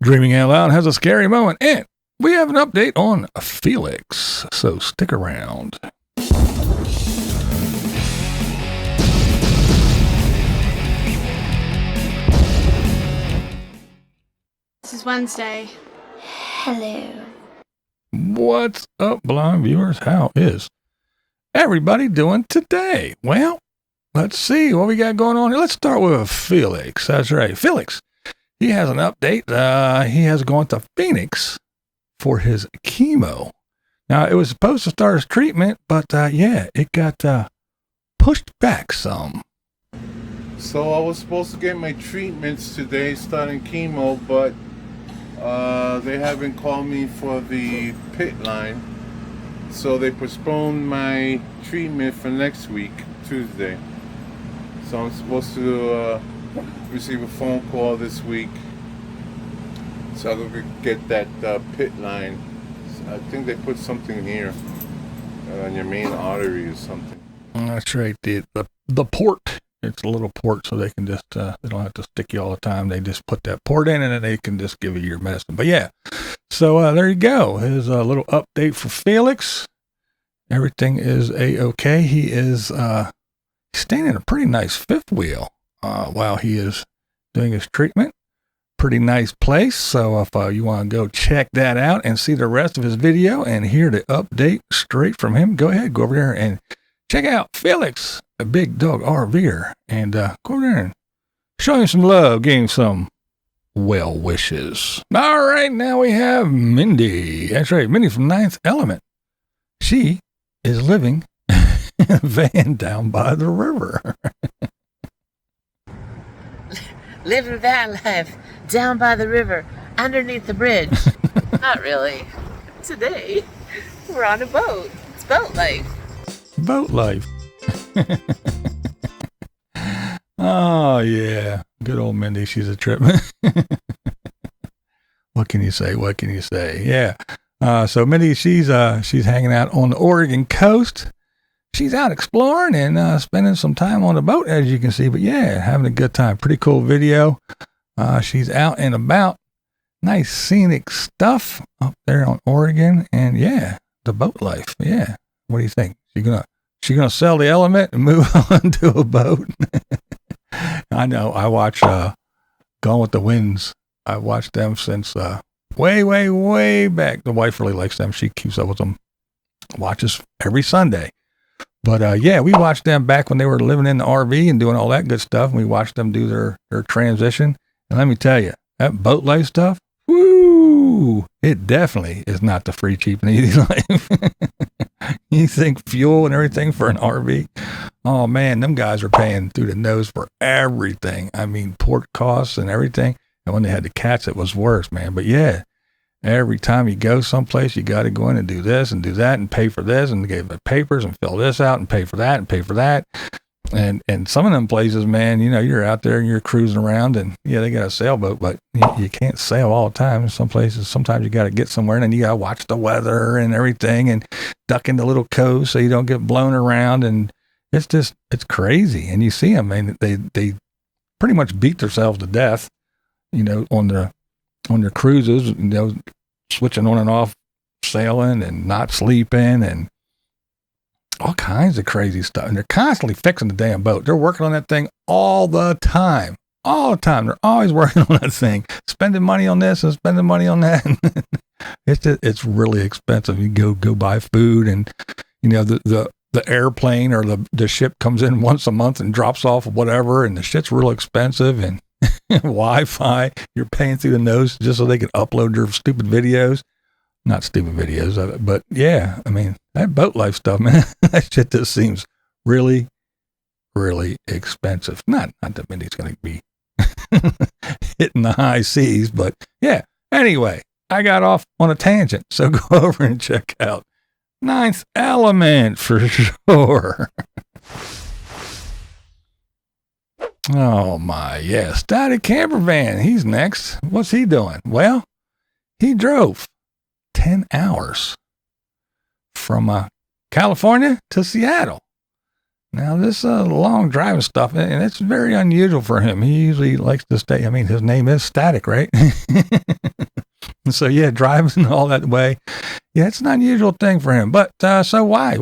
Dreaming Out Loud has a scary moment, and we have an update on Felix, so stick around. This is Wednesday. Hello. What's up, blind viewers? How is everybody doing today? Well, let's see what we got going on here. Let's start with Felix. That's right. Felix, he has an update. He has gone to Phoenix for his chemo. Now, it was supposed to start his treatment, but it got pushed back some. So I was supposed to get my treatments today, starting chemo, but they haven't called me for the pit line. So they postponed my treatment for next week, Tuesday. So I'm supposed to receive a phone call this week. So I'm going to get that pit line. I think they put something here on your main artery or something. That's right. The port. It's a little port, so they can just, they don't have to stick you all the time. They just put that port in, and then they can just give you your medicine. But yeah, so there you go. Here's a little update for Felix. Everything is A-okay. He is staying in a pretty nice fifth wheel while he is doing his treatment. Pretty nice place. So if you want to go check that out and see the rest of his video and hear the update straight from him, go ahead, go over there and check out Felix, a big dog RVer, and go over there and show him some love, give him some well wishes. All right, now we have Mindy. That's right, Mindy from Ninth Element. She is living in a van down by the river. Living van life down by the river, underneath the bridge. Not really. Today, we're on a boat. It's boat life. Boat life. Oh, yeah. Good old Mindy. She's a trip. What can you say? What can you say? Yeah. So Mindy, she's hanging out on the Oregon coast. She's out exploring and spending some time on the boat, as you can see. But yeah, having a good time. Pretty cool video. She's out and about. Nice scenic stuff up there on Oregon. And yeah, the boat life. Yeah. What do you think? She gonna sell the Element and move on to a boat? I know. I watch Gone with the Winds. I watched them since way back. The wife really likes them. She keeps up with them. Watches every Sunday. But yeah, we watched them back when they were living in the RV and doing all that good stuff. And we watched them do their transition. And let me tell you, that boat life stuff, woo! It definitely is not the free, cheap, and easy life. You think fuel and everything for an RV? Oh man, them guys are paying through the nose for everything. I mean, port costs and everything. And when they had the cats, it was worse, man. But yeah, every time you go someplace, you got to go in and do this and do that and pay for this and give the papers and fill this out and pay for that and pay for that. And some of them places, man, you know, you're out there and you're cruising around and yeah, they got a sailboat, but you can't sail all the time. Some places, sometimes you got to get somewhere and then you got to watch the weather and everything and duck into little coves so you don't get blown around. And it's crazy. And you see them, man, they pretty much beat themselves to death, you know, on their cruises, you know, switching on and off, sailing and not sleeping and all kinds of crazy stuff. And they're constantly fixing the damn boat. They're working on that thing all the time. They're always working on that thing, spending money on this and spending money on that. It's really expensive. You go buy food and, you know, the airplane or the ship comes in once a month and drops off whatever. And the shit's real expensive and Wi-Fi, you're paying through the nose just so they can upload your stupid videos. Not stupid videos of it, but yeah, I mean, that boat life stuff, man, that shit just seems really, really expensive. Not that Mindy's going to be hitting the high seas, but yeah. Anyway, I got off on a tangent, so go over and check out Ninth Element for sure. Oh my, yeah, Static Camper Van, he's next. What's he doing? Well, he drove 10 hours from California to Seattle. Now, this long driving stuff, and it's very unusual for him. He usually likes to stay. I mean, his name is Static, right? And so, yeah, driving all that way. Yeah, it's an unusual thing for him. But so why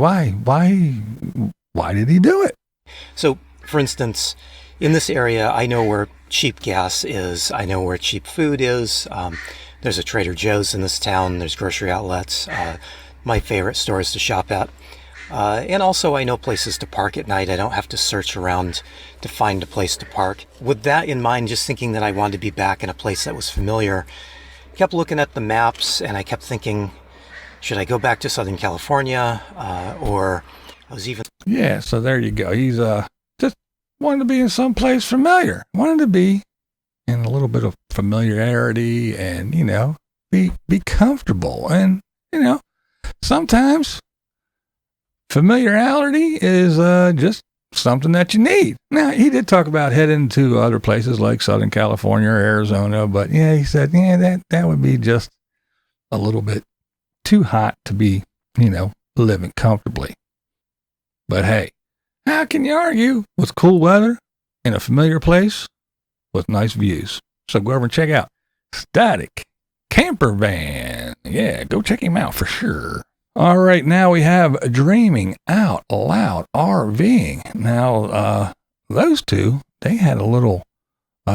did he do it? So, for instance, in this area, I know where cheap gas is. I know where cheap food is. There's a Trader Joe's in this town. There's grocery outlets. My favorite stores to shop at. And also, I know places to park at night. I don't have to search around to find a place to park. With that in mind, just thinking that I wanted to be back in a place that was familiar, kept looking at the maps, and I kept thinking, should I go back to Southern California? Or I was even... Yeah, so there you go. He's just wanted to be in some place familiar. Wanted to be in a little bit of familiarity and, be comfortable. And, sometimes familiarity is just something that you need. Now, he did talk about heading to other places like Southern California or Arizona, but yeah, he said, that would be just a little bit too hot to be, living comfortably. But hey, how can you argue with cool weather in a familiar place with nice views? So go over and check out Static Camper Van. Yeah, go check him out for sure. All right, now we have Dreaming Out Loud RVing. Now, those two, they had a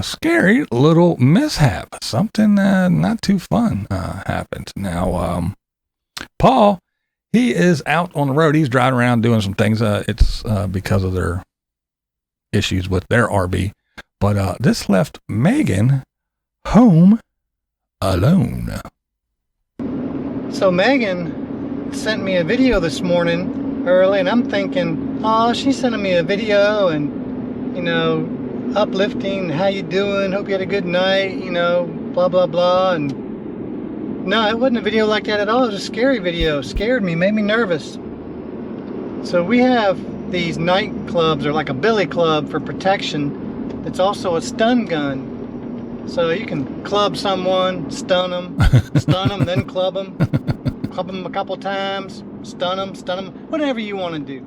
scary little mishap. Something not too fun happened. Now, Paul, he is out on the road. He's driving around doing some things. It's because of their issues with their RV. But this left Megan home alone. So Megan sent me a video this morning early, and I'm thinking, oh, she's sending me a video and, uplifting, how you doing, hope you had a good night, blah, blah, blah. And no, it wasn't a video like that at all. It was a scary video. Scared me, made me nervous. So we have these nightclubs, or like a billy club for protection. It's also a stun gun. So you can club someone, stun them, then club them a couple times, stun them, whatever you want to do.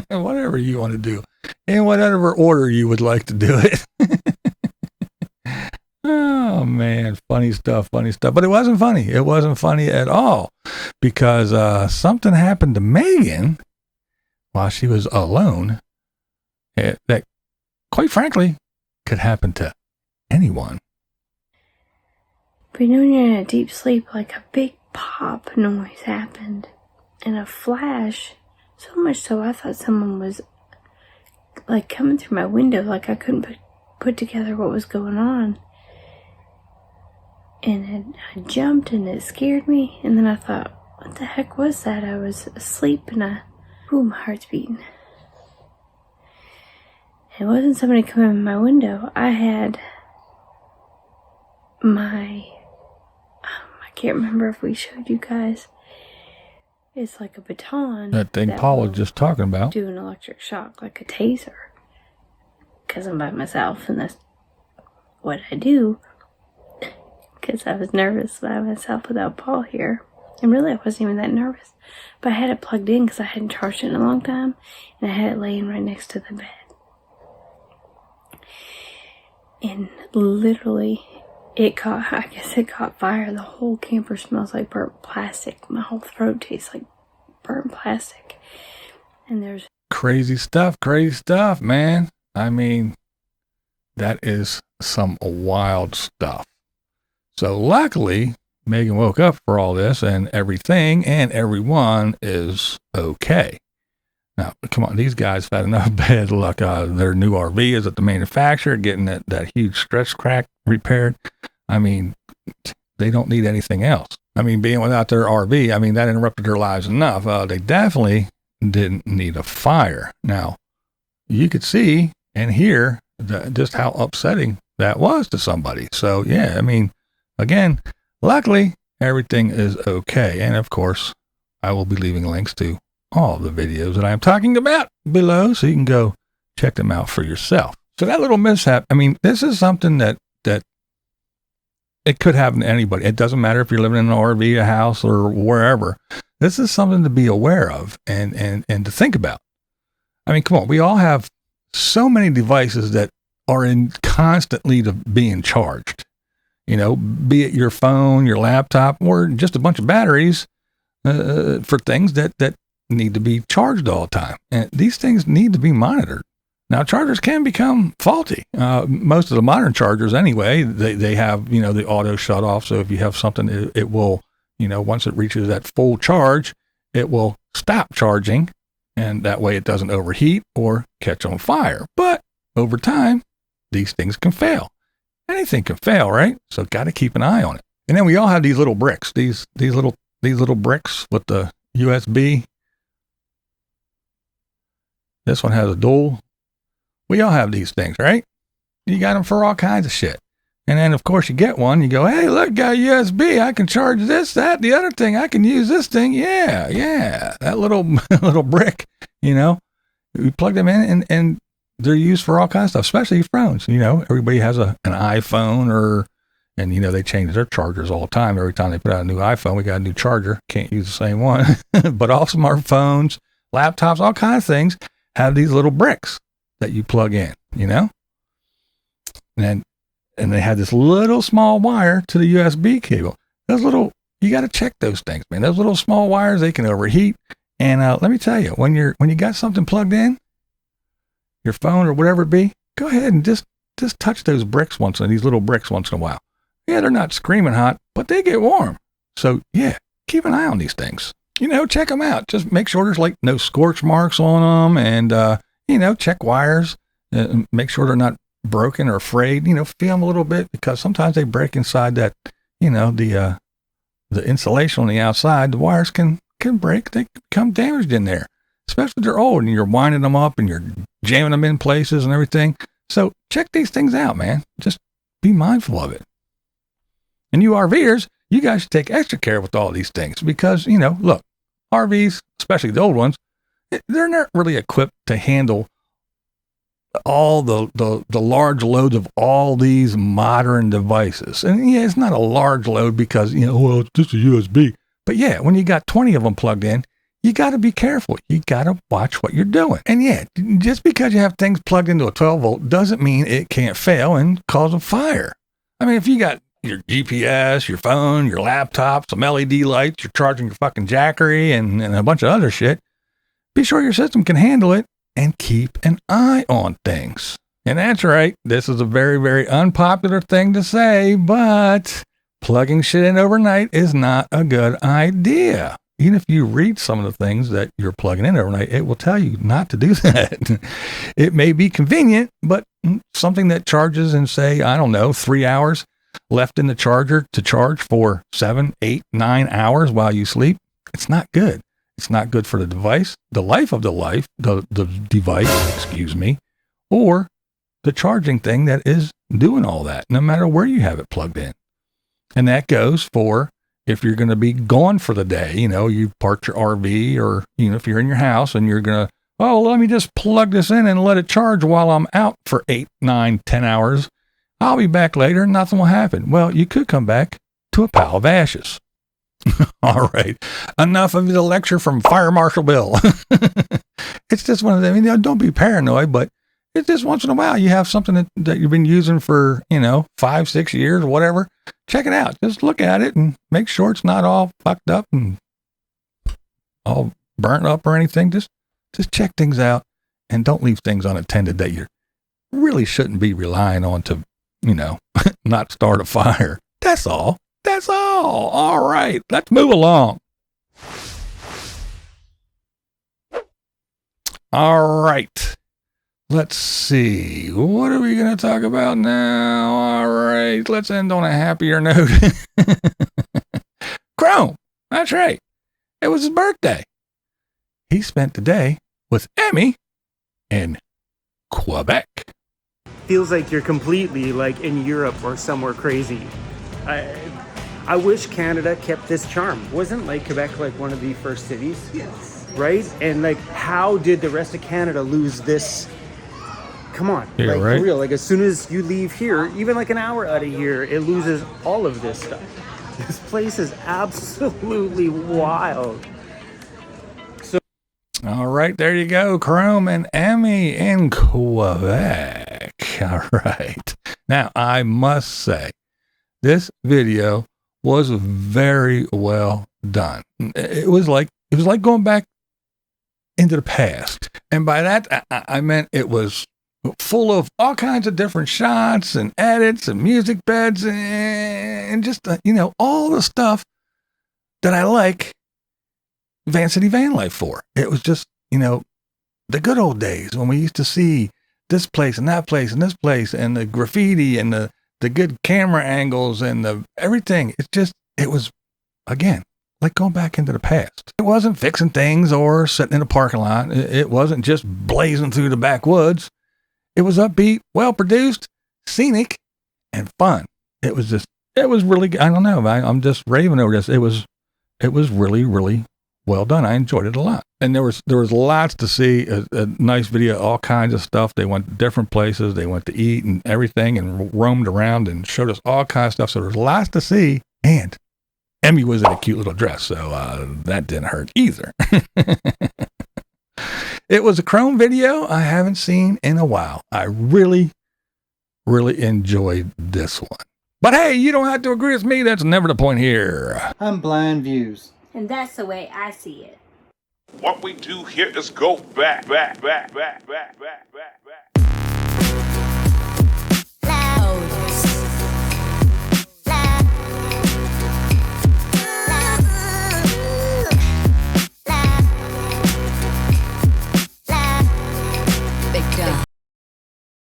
Whatever you want to do. In whatever order you would like to do it. Oh, man, funny stuff. But it wasn't funny. It wasn't funny at all, because something happened to Megan while she was alone that, quite frankly, could happen to anyone. But when you're in a deep sleep, like a big pop noise happened, and a flash, so much so I thought someone was like coming through my window, like I couldn't put together what was going on. And I jumped, and it scared me, and then I thought, what the heck was that? I was asleep, and my heart's beating. It wasn't somebody coming in my window. I had I can't remember if we showed you guys. It's like a baton. That thing Paul was just talking about. Do an electric shock, like a taser. Because I'm by myself, and that's what I do. Because I was nervous by myself without Paul here. And really, I wasn't even that nervous. But I had it plugged in because I hadn't charged it in a long time. And I had it laying right next to the bed. And literally, it caught fire. The whole camper smells like burnt plastic. My whole throat tastes like burnt plastic. And there's crazy stuff, man. I mean, that is some wild stuff. So luckily, Megan woke up for all this, and everything and everyone is okay. Now, come on, these guys have had enough bad luck. Their new RV is at the manufacturer, getting that huge stretch crack repaired. I mean, they don't need anything else. I mean, being without their RV, I mean, that interrupted their lives enough. They definitely didn't need a fire. Now, you could see and hear just how upsetting that was to somebody. So, yeah, I mean, again, luckily, everything is okay. And, of course, I will be leaving links to all the videos that I'm talking about below, so you can go check them out for yourself. So that little mishap, I mean, this is something that it could happen to anybody. It doesn't matter if you're living in an RV, a house, or wherever. This is something to be aware of and to think about. I mean, come on, we all have so many devices that are in constantly being charged, you know, be it your phone, your laptop, or just a bunch of batteries for things that need to be charged all the time. And these things need to be monitored. Now, chargers can become faulty. Most of the modern chargers anyway, they have, you know, the auto shut off. So if you have something, it will, you know, once it reaches that full charge, it will stop charging. And that way it doesn't overheat or catch on fire. But over time, these things can fail. Anything can fail, right? So got to keep an eye on it. And then we all have these little bricks, these little bricks with the USB. This one has a dual. We all have these things, right? You got them for all kinds of shit. And then, of course, you get one. You go, hey, look, got USB. I can charge this, that, the other thing. I can use this thing. Yeah. That little little brick, you know. We plug them in, and they're used for all kinds of stuff, especially phones. You know, everybody has an iPhone and, you know, they change their chargers all the time. Every time they put out a new iPhone, we got a new charger. Can't use the same one. But all smartphones, laptops, all kinds of things have these little bricks that you plug in, you know? And they have this little small wire to the USB cable. You got to check those things, man. Those little small wires, they can overheat. And let me tell you, when you got something plugged in, your phone or whatever it be, go ahead and just touch these little bricks once in a while. Yeah, they're not screaming hot, but they get warm. So yeah, keep an eye on these things. You know, check them out. Just make sure there's like no scorch marks on them, and you know, check wires. Make sure they're not broken or frayed. You know, feel them a little bit, because sometimes they break inside that. You know, the insulation on the outside. The wires can break. They can become damaged in there, especially if they're old and you're winding them up and you're jamming them in places and everything. So check these things out, man. Just be mindful of it. And you RVers, you guys should take extra care with all these things, because, you know, look, RVs, especially the old ones, they're not really equipped to handle all the large loads of all these modern devices. And yeah, it's not a large load because, you know, well, it's just a USB. But yeah, when you got 20 of them plugged in, you got to be careful. You got to watch what you're doing. And yeah, just because you have things plugged into a 12 volt doesn't mean it can't fail and cause a fire. I mean, if you got your GPS, your phone, your laptop, some LED lights, you're charging your fucking Jackery and a bunch of other shit, be sure your system can handle it and keep an eye on things. And that's right. This is a very, very unpopular thing to say, but plugging shit in overnight is not a good idea. Even if you read some of the things that you're plugging in overnight, it will tell you not to do that. It may be convenient, but something that charges in, say, I don't know, 3 hours left in the charger to charge for 7, 8, 9 hours while you sleep, it's not good. It's not good for the device, the life of the device, excuse me, or the charging thing that is doing all that, no matter where you have it plugged in. And that goes for if you're going to be gone for the day, you know, you parked your RV, or, you know, if you're in your house and you're going to, oh, let me just plug this in and let it charge while I'm out for 8, 9, 10 hours. I'll be back later and nothing will happen. Well, you could come back to a pile of ashes. All right. Enough of the lecture from Fire Marshal Bill. It's just one of them. You know, don't be paranoid, but it's just once in a while you have something that you've been using for, you know, 5, 6 years or whatever. Check it out. Just look at it and make sure it's not all fucked up and all burnt up or anything. Just check things out, and don't leave things unattended that you really shouldn't be relying on to, you know, not start a fire. That's all. That's all. All right. Let's move along. All right. Let's see. What are we going to talk about now? All right. Let's end on a happier note. Chrome. That's right. It was his birthday. He spent the day with Emmy in Quebec. Feels like you're completely like in Europe or somewhere crazy. I wish Canada kept this charm. Wasn't like Quebec like one of the first cities? Yes. Right? And like, how did the rest of Canada lose this? Come on, yeah, like right? For real. Like as soon as you leave here, even like an hour out of here, it loses all of this stuff. This place is absolutely wild. All right, there you go. Chrome and Emmy in Quebec. All right. Now, I must say, this video was very well done. It was like going back into the past. And by that, I meant it was full of all kinds of different shots and edits and music beds and just, all the stuff that I like Van City Van Life for. It was just, the good old days when we used to see this place and that place and this place and the graffiti and the good camera angles and the everything. It was, again, like going back into the past. It wasn't fixing things or sitting in a parking lot. It wasn't just blazing through the backwoods. It was upbeat, well produced, scenic, and fun. It was really, I don't know, I'm just raving over this. It was really, really well done. I enjoyed it a lot. And there was lots to see, a nice video, all kinds of stuff. They went to different places. They went to eat and everything and roamed around and showed us all kinds of stuff. So there's lots to see. And Emmy was in a cute little dress, so that didn't hurt either. It was a Chrome video I haven't seen in a while. I really, really enjoyed this one. But hey, you don't have to agree with me. That's never the point here. I'm Blind Views. And that's the way I see it. What we do here is go back.